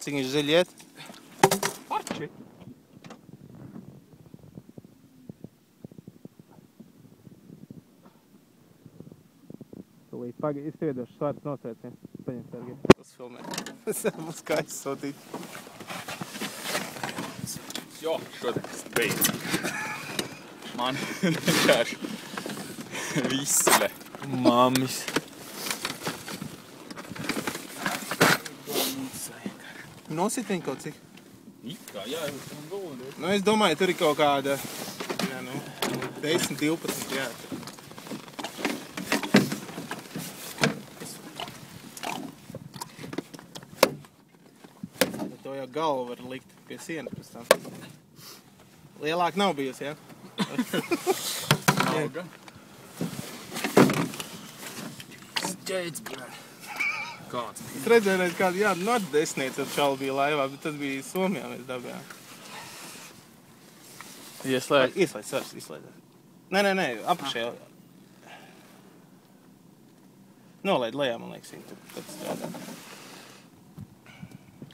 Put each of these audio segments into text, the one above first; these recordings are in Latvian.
Cik viņš ziļi iet? Parči. Tūlīt pagaidi, es tev iedošu svārds nosveicienu. Paņem Sergei. Tas filmē. Es būs kā aizsūtīt. Jo, šodien es beidzu. Man vienkārši visle. Mammis. Nosit viņu kaut cik? Ikā, jā, jūs tam guldi. Nu, es domāju, tur ir kaut kāda, 10, 12, jā. To jau galvu var likt pie sienas pēc tam. Lielāk nav bijusi, jā? Auga. Steidz, brē. Kāds? Es redzēju, kādu, jā, no 10 čalu bija laivā, bet tas bija Somijā mēs dabējām. Ieslēg. Ieslēdz, svars, izslēdz. Nē, apakšē. Nolaid lejā, man liekas, tad strādā.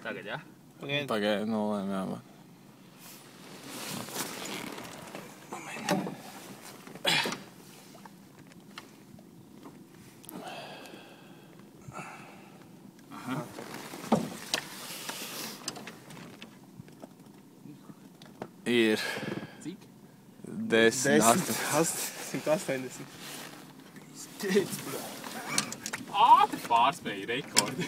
Tagad, jā? Pagaidi, nolēm, jā. Ir Cik? 10, 180. Steidz, brē. Ātri pārspēja rekordi.